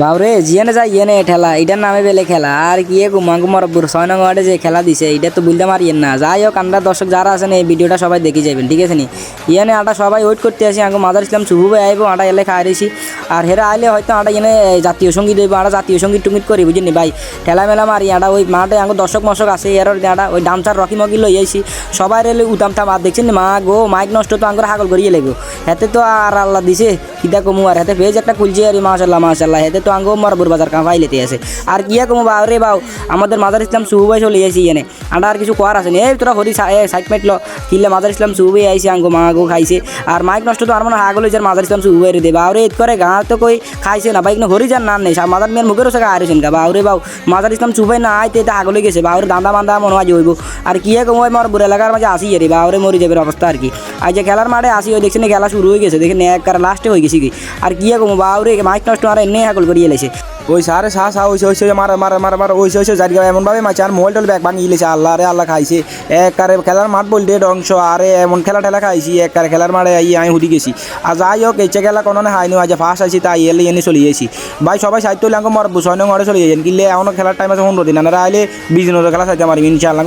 বাউরে জিয়ানে যাই ইয়েনে ঠেলা এটার নামে বেলে খেলা আর কি গুমাঙ্গু মরব্বুর 6 নং ওয়ার্ডে যে খেলা দিছে এটা তো বুঝতে মারিয়েন না। যাই হোক আমরা দর্শক যারা আছেন এই ভিডিওটা সবাই দেখে যাবেন, ঠিক আছে নি। ইয়েনে আটা সবাই ওয়েট করতে আসি আঙ্গু মাদার ইসলাম শুভু ভাই আইবো আটা এলে খাই রয়েছি। আর হেরা আইলে হয়তো আটা ইয়েনে জাতীয় সঙ্গীত হইব, আটা জাতীয় সঙ্গীত টুঙ্গিত করি বুঝিনি ভাই। ঠেলা মেলা মারি আটা ওই মাঠে আঙ্গু দর্শক মশক আছে এর আটা ওই ডামচার রকি মগি লই আইছি সবাই রেলে উতাম থাম আর দেখছেন মা গো মাইক নষ্ট তো আঙ্গুর হাগল করিয়ে লেগো হেতে তো আর আল্লাহ দিছে কিতা কমু আর হেতে পেজ একটা কুলছে আর মাশাল্লাহ মাশাল্লাহ হেতে তো আঙ্গু মরবুর বাজার কাঁপাই লেতে আছে। আর কিয়া কমু বাউ রে বাউ আমাদের মাদার ইসলাম শুভু ভাই চলে আইছি এনে আটা আর কিছু কোয়ার আছে এই তোরা হরি সাইড মেটল কিনলে মাদার ইসলাম শুভু ভাই আইসি আঙ্গু মা গো খাইছে। আর মাইক নষ্ট তো আর মানে হাগল হয়েছে মাদার ইসলাম শুভু ভাই রে দে বাউ রে এত করে গাঁ তো কই খাইছে না ভাই হরি যার নাম নেই মাদার মেয়ের মুখের ওসে আইছেন গা বাউ রে বাউ মাদার ইসলাম শুভু ভাই না আইতে এটা হাগল হয়ে গেছে বাউরে দান্দা মান্দা মনে হয় হইব। আর কিয়া কমু আমার বুড়া এলাকার মাঝে আসি রে বাউরে মরি যাবে অবস্থা আর কি। আর যে খেলার মাঠে আসি ওই দেখছেন খেলা শুরু হয়ে গেছে দেখেন এক লাস্টে হয়ে গেছি কি। আর কিয়া কমু বাউরে মাইক নষ্ট আর এনে হাগল করিয়ে লেছে ওই সারে সা ওইসে মারা ওইসে জায়গা এমনভাবে মাছে আর মোবাইল টোল ব্যাগ ভাঙিয়ে লেছে আল্লাহ রে আল্লাহ খাইছে একবারে খেলার মাঠ বলতে অংশ আরে এমন খেলা খাইছি একবারে খেলার মাঠে আমি হুদি গেছি। আর যাই হোক এই খেলা কোনো হাইনি আজ ফার্স্ট আইসি তাই এলে এনে চলে গেছি ভাই সবাই সাহিত্য লাঙ্গ মর 6 নং ওয়ার্ডে চলে যাইছেন কিনলে এমন খেলার টাইম আছে 15 দিন আর আইলে 20 দিনের খেলা সাইতে মারি ইনশাআল্লাহ।